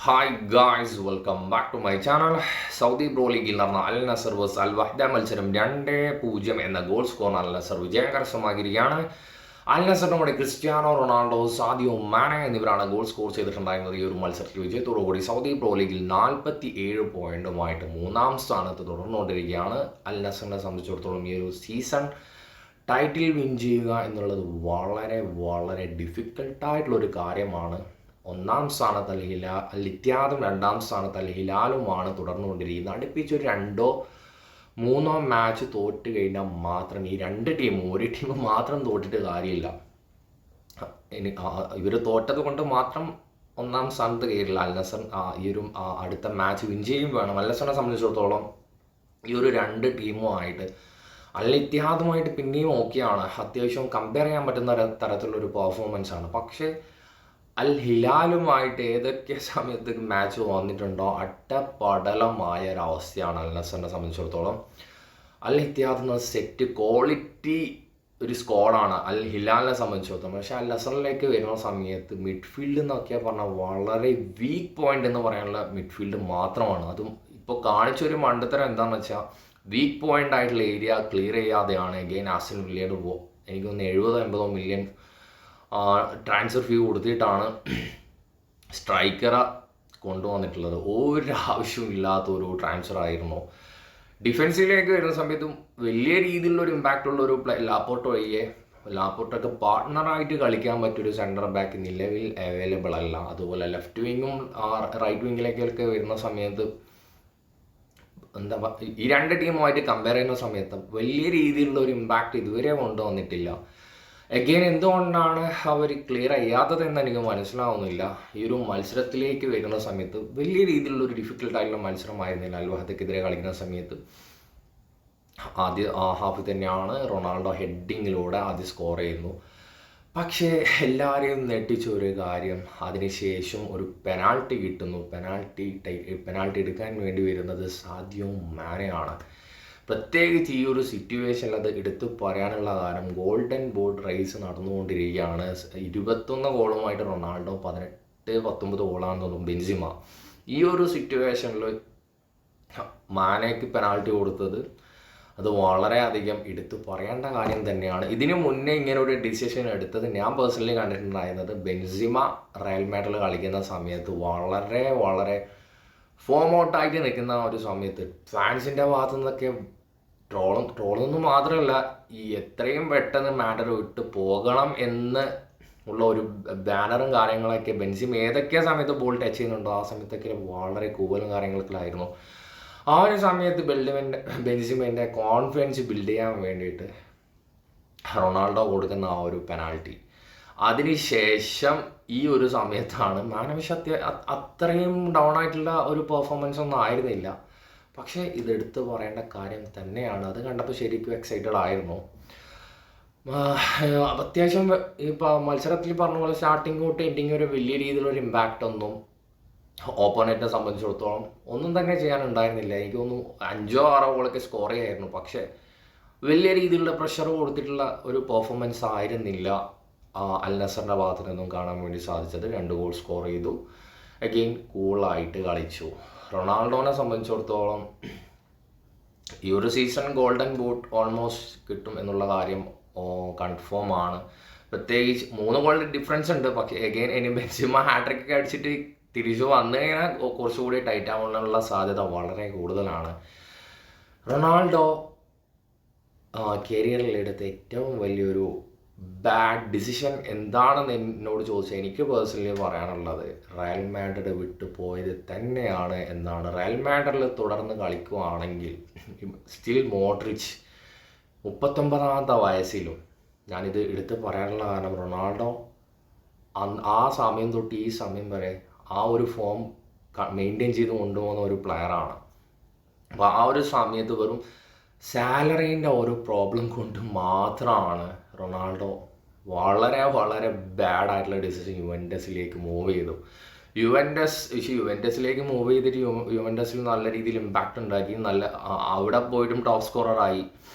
Hi guys, welcome back to my channel. Saudi pro ലീഗിൽ നടന്ന അൽ Nasar versus അൽ വഹ്ദ മത്സരം 2-0 എന്ന ഗോൾ സ്കോറിന് അൽ നസർ വിജയം കരസ്ഥമാക്കിയിരിക്കുകയാണ്. അൽ നസറിന്റെ കൂടെ ക്രിസ്ത്യാനോ റൊണാൾഡോ, സാദിയോ മാനെ എന്നിവരാണ് ഗോൾ സ്കോർ ചെയ്തിട്ടുണ്ടായിരുന്നത്. ഈ ഒരു മത്സരത്തിൽ വിജയത്തോടുകൂടി സൗദി പ്രോ ലീഗിൽ 47 പോയിന്റുമായിട്ട് മൂന്നാം സ്ഥാനത്ത് തുടർന്നുകൊണ്ടിരിക്കുകയാണ്. അൽ നസറിനെ സംബന്ധിച്ചിടത്തോളം ഈ ഒരു സീസൺ ടൈറ്റിൽ വിൻ ചെയ്യുക എന്നുള്ളത് വളരെ വളരെ ഡിഫിക്കൽട്ടായിട്ടുള്ളൊരു കാര്യമാണ്. ഒന്നാം സ്ഥാനത്ത് അൽ ഇത്തിഹാദും രണ്ടാം സ്ഥാനത്ത് അൽ ഹിലാലുമാണ് തുടർന്നുകൊണ്ടിരിക്കുന്നത്. അടുപ്പിച്ചൊരു 2-3 മാച്ച് തോറ്റ് കഴിഞ്ഞാൽ മാത്രം ഈ രണ്ട് ടീമും ഒരു ടീം മാത്രം തോറ്റിട്ട് കാര്യമില്ല. ഇവർ തോറ്റത് കൊണ്ട് മാത്രം ഒന്നാം സ്ഥാനത്ത് കയറില്ല. അൽ നസർ ഈ ഒരു അടുത്ത മാച്ച് വിൻ ചെയ്യും വേണം. അൽ നസറിനെ സംബന്ധിച്ചിടത്തോളം ഈ ഒരു രണ്ട് ടീമുമായിട്ട് അൽ ഇത്തിഹാദുമായിട്ട് പിന്നെയും ഓക്കെയാണ്, അത്യാവശ്യം കമ്പയർ ചെയ്യാൻ പറ്റുന്ന തരത്തിലുള്ളൊരു പെർഫോമൻസ് ആണ്. പക്ഷേ അൽ ഹിലാലുമായിട്ട് ഏതൊക്കെ സമയത്ത് മാച്ച് വന്നിട്ടുണ്ടോ അട്ടപ്പടലമായ ഒരവസ്ഥയാണ് അൽ നസറിനെ സംബന്ധിച്ചിടത്തോളം. അൽ ഇത്തിഹാദ് എന്ന സെറ്റ് ക്വാളിറ്റി ഒരു സ്ക്വാഡാണ് അൽ ഹിലാലിനെ സംബന്ധിച്ചിടത്തോളം. പക്ഷേ അൽ നസറിലേക്ക് വരുന്ന സമയത്ത് മിഡ്ഫീൽഡ് എന്നൊക്കെ പറഞ്ഞാൽ വളരെ വീക്ക് പോയിന്റ് എന്ന് പറയാനുള്ള മിഡ്ഫീൽഡ് മാത്രമാണ്. അതും ഇപ്പോൾ കാണിച്ചൊരു മണ്ടത്തരം എന്താണെന്ന് വെച്ചാൽ വീക്ക് പോയിന്റ് ആയിട്ടുള്ള ഏരിയ ക്ലിയർ ചെയ്യാതെയാണ് എഗെയിൻ ആസ്റ്റൺ വില്ലയോട് എനിക്കൊന്ന് 70-80 മില്യൺ ട്രാൻസ്ഫർ ഫീ കൊടുത്തിട്ടാണ് സ്ട്രൈക്കറെ കൊണ്ടുവന്നിട്ടുള്ളത്. ഒരാവശ്യവും ഇല്ലാത്തൊരു ട്രാൻസ്ഫർ ആയിരുന്നു. ഡിഫൻസിലേക്ക് വരുന്ന സമയത്തും വലിയ രീതിയിലുള്ളൊരു ഇമ്പാക്റ്റ് ഉള്ളൊരു ലാപ്പോർട്ട് ഒഴികെ ലാപ്പോർട്ടൊക്കെ പാർട്ട്ണറായിട്ട് കളിക്കാൻ പറ്റിയൊരു സെൻറ്റർ ബാക്ക് നിലവിൽ അവൈലബിൾ അല്ല. അതുപോലെ ലെഫ്റ്റ് വിങ്ങും റൈറ്റ് വിങ്ങിലേക്കൊക്കെ വരുന്ന സമയത്ത് ഈ രണ്ട് ടീമുമായിട്ട് കമ്പയർ ചെയ്യുന്ന സമയത്ത് വലിയ രീതിയിലുള്ള ഒരു ഇമ്പാക്റ്റ് ഇതുവരെ കൊണ്ടുവന്നിട്ടില്ല. എഗെയിൻ എന്തുകൊണ്ടാണ് അവർ ക്ലിയർ ചെയ്യാത്തതെന്ന് എനിക്ക് മനസ്സിലാവുന്നില്ല. ഈ ഒരു മത്സരത്തിലേക്ക് വരുന്ന സമയത്ത് വലിയ രീതിയിലുള്ള ഒരു ഡിഫിക്കൽട്ടായിട്ടുള്ള മത്സരമായിരുന്നില്ല. അൽ വഹദക്കെതിരെ കളിക്കുന്ന സമയത്ത് ആദ്യ ഹാഫ് തന്നെയാണ് റൊണാൾഡോ ഹെഡിങ്ങിലൂടെ ആദ്യം സ്കോർ ചെയ്യുന്നു. പക്ഷേ എല്ലാവരെയും ഞെട്ടിച്ച ഒരു കാര്യം, അതിനുശേഷം ഒരു പെനാൾട്ടി കിട്ടുന്നു. പെനാൾട്ടി എടുക്കാൻ വേണ്ടി വരുന്നത് സാദിയോ മാനെയാണ്. പ്രത്യേകിച്ച് ഈ ഒരു സിറ്റുവേഷനിൽ അത് എടുത്തു പറയാനുള്ള കാരണം ഗോൾഡൻ ബോട്ട് റേസ് നടന്നുകൊണ്ടിരിക്കുകയാണ്. 21 ഗോളുമായിട്ട് റൊണാൾഡോ, 18-19 ഗോളാണെന്ന് തോന്നുന്നു ബെൻസിമ. ഈ ഒരു സിറ്റുവേഷനിൽ മാനയ്ക്ക് പെനാൾട്ടി കൊടുത്തത് അത് വളരെയധികം എടുത്തു പറയേണ്ട കാര്യം തന്നെയാണ്. ഇതിനു മുന്നേ ഇങ്ങനെ ഒരു ഡിസിഷൻ എടുത്തത് ഞാൻ പേഴ്സണലി കണ്ടിട്ടുണ്ടായിരുന്നത് ബെൻസിമ റയൽ മാഡ്രിഡിൽ കളിക്കുന്ന സമയത്ത് വളരെ വളരെ ഫോം ഔട്ടായിട്ട് നിൽക്കുന്ന ഒരു സമയത്ത് ഫാൻസിൻ്റെ ഭാഗത്തു നിന്നൊക്കെ ട്രോളൊന്നും മാത്രമല്ല, ഈ എത്രയും പെട്ടെന്ന് മാഡ്രിഡ് വിട്ട് പോകണം എന്ന് ഉള്ള ഒരു ബാനറും കാര്യങ്ങളൊക്കെ ബെൻസിമ ഏതൊക്കെ സമയത്ത് ബോൾ ടച്ച് ചെയ്യുന്നുണ്ടോ ആ സമയത്തൊക്കെ വളരെ കൂവലും കാര്യങ്ങളൊക്കെയായിരുന്നു. ആ ഒരു സമയത്ത് ബെൻസിമേൻ്റെ കോൺഫിഡൻസ് ബിൽഡ് ചെയ്യാൻ വേണ്ടിയിട്ട് റൊണാൾഡോ കൊടുക്കുന്ന ആ ഒരു പെനാൾട്ടി, അതിനുശേഷം ഈ ഒരു സമയത്താണ് മാനവിഷ അത്രയും ഡൗൺ ആയിട്ടുള്ള ഒരു പെർഫോമൻസ് ഒന്നും ആയിരുന്നില്ല. പക്ഷേ ഇതെടുത്ത് പറയേണ്ട കാര്യം തന്നെയാണ്. അത് കണ്ടപ്പോൾ ശരിക്കും എക്സൈറ്റഡ് ആയിരുന്നു. അത്യാവശ്യം ഇപ്പോൾ മത്സരത്തിൽ പറഞ്ഞ പോലെ സ്റ്റാർട്ടിങ് തൊട്ട് എൻഡിങ് ഒരു വലിയ രീതിയിലൊരു ഇമ്പാക്റ്റ് ഒന്നും ഓപ്പോണൻറ്റിനെ സംബന്ധിച്ചിടത്തോളം ഒന്നും തന്നെ ചെയ്യാനുണ്ടായിരുന്നില്ല. എനിക്ക് തോന്നുന്നു 5-6 ഗോളൊക്കെ സ്കോർ ചെയ്യായിരുന്നു. പക്ഷേ വലിയ രീതിയിലുള്ള പ്രഷർ കൊടുത്തിട്ടുള്ള ഒരു പെർഫോമൻസ് ആയിരുന്നില്ല അൽ നസറിൻ്റെ ഭാഗത്തു നിന്നും കാണാൻ വേണ്ടി സാധിച്ചത്. 2 ഗോൾ സ്കോർ ചെയ്തു, അഗെയിൻ കൂളായിട്ട് കളിച്ചു. റൊണാൾഡോനെ സംബന്ധിച്ചിടത്തോളം ഈ ഒരു സീസൺ ഗോൾഡൻ ബൂട്ട് ഓൾമോസ്റ്റ് കിട്ടും എന്നുള്ള കാര്യം കൺഫേം ആണ്. പ്രത്യേകിച്ച് 3 ഗോളിൻ്റെ ഡിഫറൻസ് ഉണ്ട്. പക്ഷേ അഗെയിൻ ഇനി ബെൻസിമ ഹാട്രിക്കൊക്കെ അടിച്ചിട്ട് തിരിച്ചു വന്നു കഴിഞ്ഞാൽ കുറച്ചുകൂടി ടൈറ്റ് ആവാനുള്ള സാധ്യത വളരെ കൂടുതലാണ്. റൊണാൾഡോ കരിയറിൽ എടുത്ത ഏറ്റവും വലിയൊരു ബാഡ് ഡിസിഷൻ എന്താണെന്ന് എന്നോട് ചോദിച്ചാൽ എനിക്ക് പേഴ്സണലി പറയാനുള്ളത് റയൽ മാഡ്രിഡ് വിട്ടു പോയത് തന്നെയാണ് എന്നാണ്. റയൽ മാഡ്രിഡിൽ തുടർന്ന് കളിക്കുകയാണെങ്കിൽ സ്റ്റിൽ മോഡ്രിച്ച് 39ാമത്തെ വയസ്സിലും, ഞാനിത് എടുത്ത് പറയാനുള്ള കാരണം റൊണാൾഡോ ആ സമയം തൊട്ട് ഈ സമയം വരെ ആ ഒരു ഫോം മെയിൻറ്റെയിൻ ചെയ്ത് കൊണ്ടുപോകുന്ന ഒരു പ്ലെയറാണ്. അപ്പോൾ ആ ഒരു സമയത്ത് വെറും സാലറീൻ്റെ ഓരോ പ്രോബ്ലം കൊണ്ട് മാത്രമാണ് റൊണാൾഡോ വളരെ വളരെ ബാഡായിട്ടുള്ള ഡിസിഷൻ യുവൻറ്റസിലേക്ക് മൂവ് ചെയ്തു. യുവൻറ്റസിലേക്ക് മൂവ് ചെയ്തിട്ട് യുവൻറ്റസിൽ നല്ല രീതിയിൽ ഇമ്പാക്റ്റ് ഉണ്ടാക്കി, നല്ല അവിടെ പോയിട്ടും ടോപ്പ് സ്കോററായി.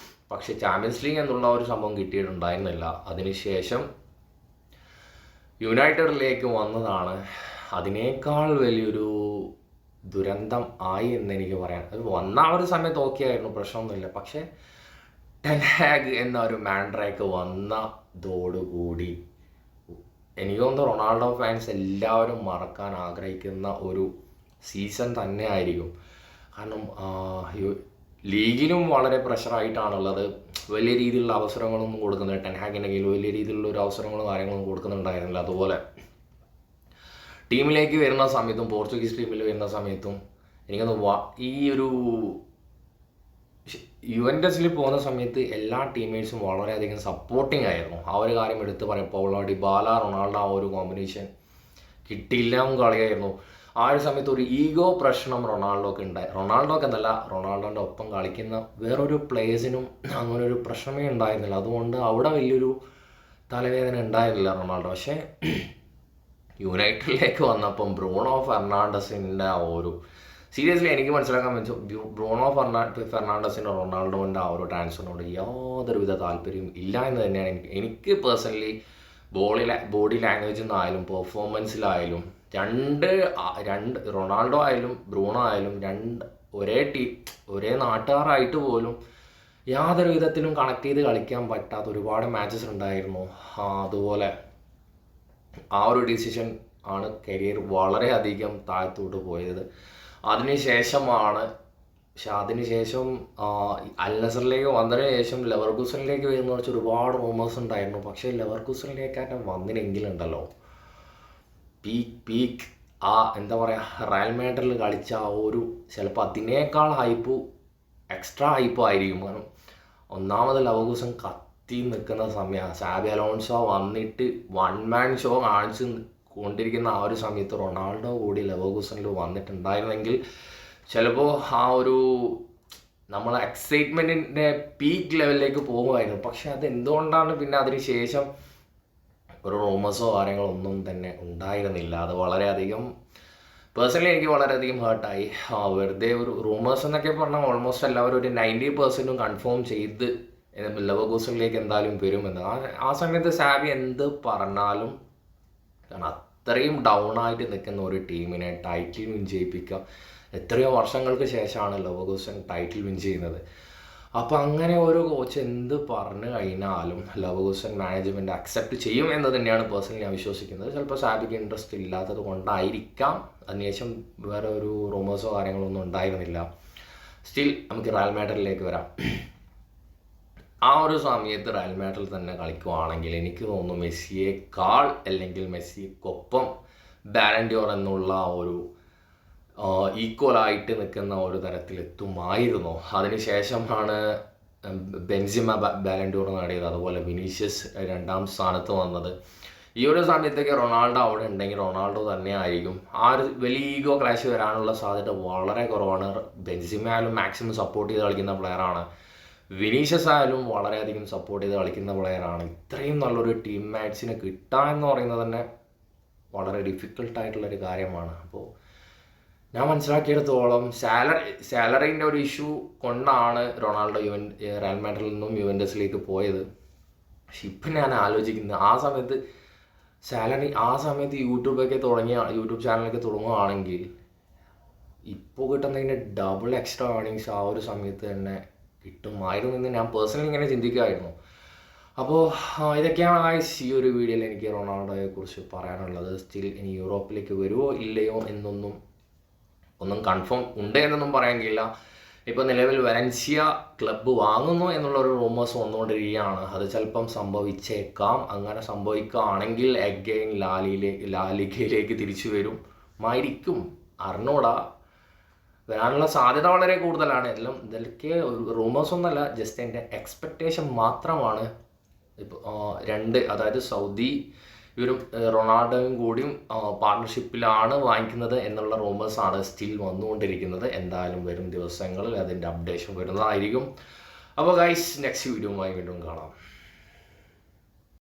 പക്ഷേ ചാമ്പ്യൻസ് ലീഗ് എന്നുള്ള ഒരു സംഭവം കിട്ടിയിട്ടുണ്ടായിരുന്നില്ല. അതിനുശേഷം യുണൈറ്റഡിലേക്ക് വന്നതാണ്. അതിനേക്കാൾ വലിയൊരു ദുരന്തം ആയി എന്നെനിക്ക് പറയാം. അത് വന്ന ഒരു സമയത്ത് ഓക്കെ ആയിരുന്നു, പ്രശ്നമൊന്നുമില്ല. പക്ഷേ ടെൻ ഹാഗ് എന്ന ഒരു മാൻഡ്രേക്ക് വന്നതോടുകൂടി എനിക്ക് തോന്നുന്നു റൊണാൾഡോ ഫാൻസ് എല്ലാവരും മറക്കാൻ ആഗ്രഹിക്കുന്ന ഒരു സീസൺ തന്നെ ആയിരിക്കും. കാരണം ലീഗിലും വളരെ പ്രഷറായിട്ടാണുള്ളത്. വലിയ രീതിയിലുള്ള അവസരങ്ങളൊന്നും കൊടുക്കുന്നില്ല. ടെൻ ഹാഗിൻ്റെ കയ്യിൽ വലിയ രീതിയിലുള്ള ഒരു അവസരങ്ങളും കാര്യങ്ങളും കൊടുക്കുന്നുണ്ടായിരുന്നില്ല. അതുപോലെ ടീമിലേക്ക് വരുന്ന സമയത്തും, പോർച്ചുഗീസ് ടീമിൽ വരുന്ന സമയത്തും എനിക്കൊന്ന് ഈ ഒരു യുവൻറ്റസിൽ പോകുന്ന സമയത്ത് എല്ലാ ടീമേഴ്സും വളരെയധികം സപ്പോർട്ടിങ് ആയിരുന്നു. ആ ഒരു കാര്യം എടുത്ത് പറയും. പൗളോ ഡിബാല റൊണാൾഡോ ആ ഒരു കോമ്പിനേഷൻ കിട്ടിയില്ല കളിയായിരുന്നു. ആ ഒരു സമയത്ത് ഒരു ഈഗോ പ്രശ്നം റൊണാൾഡോക്ക് ഉണ്ടായി. റൊണാൾഡോക്ക് എന്നല്ല, റൊണാൾഡോൻ്റെ ഒപ്പം കളിക്കുന്ന വേറൊരു പ്ലേയേഴ്സിനും അങ്ങനെ ഒരു പ്രശ്നമേ ഉണ്ടായിരുന്നില്ല. അതുകൊണ്ട് അവിടെ വലിയൊരു തലവേദന ഉണ്ടായിരുന്നില്ല റൊണാൾഡോ. പക്ഷേ യുണൈറ്റഡിലേക്ക് വന്നപ്പം ബ്രൂണോ ഫെർണാണ്ടസിൻ്റെ ആ ഒരു സീരിയസ്ലി എനിക്ക് മനസ്സിലാക്കാൻ പറ്റും, ബ്രൂണോ ഫെർണാണ്ടസിന് റൊണാൾഡോൻ്റെ ആ ഒരു ട്രാൻസ്ഫറിനോട് യാതൊരുവിധ താല്പര്യവും ഇല്ല എന്ന് തന്നെയാണ് എനിക്ക് പേഴ്സണലി. ബോഡി ലാംഗ്വേജിൽ നിന്നായാലും പെർഫോമൻസിലായാലും രണ്ട് റൊണാൾഡോ ആയാലും ബ്രൂണോ ആയാലും ഒരേ നാട്ടുകാരായിട്ട് പോലും യാതൊരു വിധത്തിലും കണക്ട് ചെയ്ത് കളിക്കാൻ പറ്റാത്ത ഒരുപാട് മാച്ചസ് ഉണ്ടായിരുന്നു. അതുപോലെ ആ ഒരു ഡിസിഷൻ ആണ് കരിയർ വളരെയധികം താഴത്തോട്ട് പോയത്. അതിനുശേഷം അൽ നസറിലേക്ക് വന്നതിന് ശേഷം ലെവർകൂസനിലേക്ക് വരുന്ന വെച്ച് ഒരുപാട് റൂമേഴ്സ് ഉണ്ടായിരുന്നു. പക്ഷേ ലെവർകൂസനിലേക്കായിട്ട് വന്നിനെങ്കിലുണ്ടല്ലോ പീക്ക് എന്താ പറയുക, റയൽ മാഡ്രിഡിൽ കളിച്ച ആ ഒരു ചിലപ്പോൾ അതിനേക്കാൾ എക്സ്ട്രാ ഹൈപ്പ് ആയിരിക്കും. കാരണം ഒന്നാമത് ലെവർകൂസൻ കത്തി നിൽക്കുന്ന സമയമാണ്. സാബി അലോൺസോ വന്നിട്ട് വൺ മാൻ ഷോ കാണിച്ച് കൊണ്ടിരിക്കുന്ന ആ ഒരു സമയത്ത് റൊണാൾഡോ കൂടി ലെവർകൂസനിൽ വന്നിട്ടുണ്ടായിരുന്നെങ്കിൽ ചിലപ്പോൾ ആ ഒരു നമ്മളെ എക്സൈറ്റ്മെൻറ്റിൻ്റെ പീക്ക് ലെവലിലേക്ക് പോകുമായിരുന്നു. പക്ഷെ അത് എന്തുകൊണ്ടാണ് പിന്നെ അതിന് ശേഷം ഒരു റൂമേഴ്സോ കാര്യങ്ങളോ ഒന്നും തന്നെ ഉണ്ടായിരുന്നില്ല. അത് വളരെയധികം പേഴ്സണലി എനിക്ക് വളരെയധികം ഹേർട്ടായി. വെറുതെ ഒരു റൂമേഴ്സ് എന്നൊക്കെ പറഞ്ഞാൽ ഓൾമോസ്റ്റ് എല്ലാവരും ഒരു 90% കൺഫേം ചെയ്ത് ലെവർകൂസനിലേക്ക് എന്തായാലും വരുമെന്ന്. ആ സമയത്ത് സാബി എന്ത് പറഞ്ഞാലും, കാരണം അത്രയും ഡൗൺ ആയിട്ട് നിൽക്കുന്ന ഒരു ടീമിനെ ടൈറ്റിൽ വിൻ ചെയ്യിപ്പിക്കുക, എത്രയോ വർഷങ്ങൾക്ക് ശേഷമാണ് ലെവർകൂസൻ ടൈറ്റിൽ വിൻ ചെയ്യുന്നത്. അപ്പോൾ അങ്ങനെ ഒരു കോച്ച് എന്ത് പറഞ്ഞു കഴിഞ്ഞാലും ലെവർകൂസൻ മാനേജ്മെൻറ്റ് അക്സെപ്റ്റ് ചെയ്യും എന്ന് തന്നെയാണ് പേഴ്സണലി ഞാൻ വിശ്വസിക്കുന്നത്. ചിലപ്പോൾ സാബിക്ക് ഇൻട്രസ്റ്റ് ഇല്ലാത്തത് കൊണ്ടായിരിക്കാം അതിനുശേഷം വേറെ ഒരു റൂമേഴ്സോ കാര്യങ്ങളൊന്നും ഉണ്ടായിരുന്നില്ല. സ്റ്റിൽ നമുക്ക് റയൽ മാഡ്രിഡിലേക്ക് വരാം. ആ ഒരു സമയത്ത് റയൽ മാഡ്രിഡിൽ തന്നെ കളിക്കുവാണെങ്കിൽ എനിക്ക് തോന്നുന്നു മെസ്സിയേക്കാൾ അല്ലെങ്കിൽ മെസ്സിക്കൊപ്പം ബാലൻ ഡി ഓർ എന്നുള്ള ഒരു ഈക്വലായിട്ട് നിൽക്കുന്ന ഒരു തരത്തിലെത്തുമായിരുന്നു. അതിനുശേഷമാണ് ബെൻസിമ ബാലൻ ഡി ഓർ നേടിയത്. അതുപോലെ വിനീഷ്യസ് രണ്ടാം സ്ഥാനത്ത് വന്നത്. ഈ ഒരു സമയത്തൊക്കെ റൊണാൾഡോ അവിടെ ഉണ്ടെങ്കിൽ റൊണാൾഡോ തന്നെ ആയിരിക്കും. ആ ഒരു വലിയ ഈഗോ ക്ലാഷ് വരാനുള്ള സാധ്യത വളരെ കുറവാണ്. ബെൻസിമ ആയാലും മാക്സിമം സപ്പോർട്ട് ചെയ്ത് കളിക്കുന്ന പ്ലെയറാണ്. വിനീഷ്യസ് ആയാലും വളരെയധികം സപ്പോർട്ട് ചെയ്ത് കളിക്കുന്ന പ്ലെയറാണ്. ഇത്രയും നല്ലൊരു ടീം മാറ്റ്സിനെ കിട്ടുക എന്ന് പറയുന്നത് തന്നെ വളരെ ഡിഫിക്കൽട്ടായിട്ടുള്ളൊരു കാര്യമാണ്. അപ്പോൾ ഞാൻ മനസ്സിലാക്കിയെടുത്തോളം സാലറീൻ്റെ ഒരു ഇഷ്യൂ കൊണ്ടാണ് റൊണാൾഡോ റയൽ മാഡ്രിഡിൽ നിന്നും യുവൻറ്റസിലേക്ക് പോയത്. പക്ഷെ ഇപ്പം ഞാൻ ആലോചിക്കുന്നത് ആ സമയത്ത് യൂട്യൂബ് ചാനലൊക്കെ തുടങ്ങുകയാണെങ്കിൽ ഇപ്പോൾ കിട്ടുന്നതിൻ്റെ ഡബിൾ എക്സ്ട്രാ ഏർണിങ്സ് ആ ഒരു സമയത്ത് തന്നെ കിട്ടുമായിരുന്നു എന്ന് ഞാൻ പേഴ്സണലി ഇങ്ങനെ ചിന്തിക്കുമായിരുന്നു. അപ്പോൾ ഇതൊക്കെയാണ് ഈ ഒരു വീഡിയോയിൽ എനിക്ക് റൊണാൾഡോയെ കുറിച്ച് പറയാനുള്ളത്. സ്റ്റിൽ ഇനി യൂറോപ്പിലേക്ക് വരുമോ ഇല്ലയോ എന്നൊന്നും കൺഫേം ഉണ്ട് എന്നൊന്നും പറയാൻ കഴിയില്ല. ഇപ്പോൾ നിലവിൽ വലൻസിയ ക്ലബ്ബ് വാങ്ങുന്നു എന്നുള്ളൊരു റൂമേഴ്സ് വന്നുകൊണ്ടിരിക്കുകയാണ്. അത് ചിലപ്പം സംഭവിച്ചേക്കാം. അങ്ങനെ സംഭവിക്കുകയാണെങ്കിൽ അഗെയിൻ ലാലിഗയിലേക്ക് തിരിച്ചു വരുമായിരിക്കും. അറിഞ്ഞൂടാ, വരാനുള്ള സാധ്യത വളരെ കൂടുതലാണ്. ഇതൊക്കെ റൂമേഴ്സ് ഒന്നല്ല, ജസ്റ്റ് എൻ്റെ എക്സ്പെക്റ്റേഷൻ മാത്രമാണ്. ഇപ്പോൾ അതായത് സൗദി ഇവരും റൊണാൾഡോയും കൂടിയും പാർട്ണർഷിപ്പിലാണ് വാങ്ങിക്കുന്നത് എന്നുള്ള റൂമേഴ്സാണ് സ്റ്റിൽ വന്നുകൊണ്ടിരിക്കുന്നത്. എന്തായാലും വരും ദിവസങ്ങളിൽ അതിൻ്റെ അപ്ഡേഷൻ വരുന്നതായിരിക്കും. അപ്പോൾ ഗൈസ്, നെക്സ്റ്റ് വീഡിയോയുമായി വീണ്ടും കാണാം.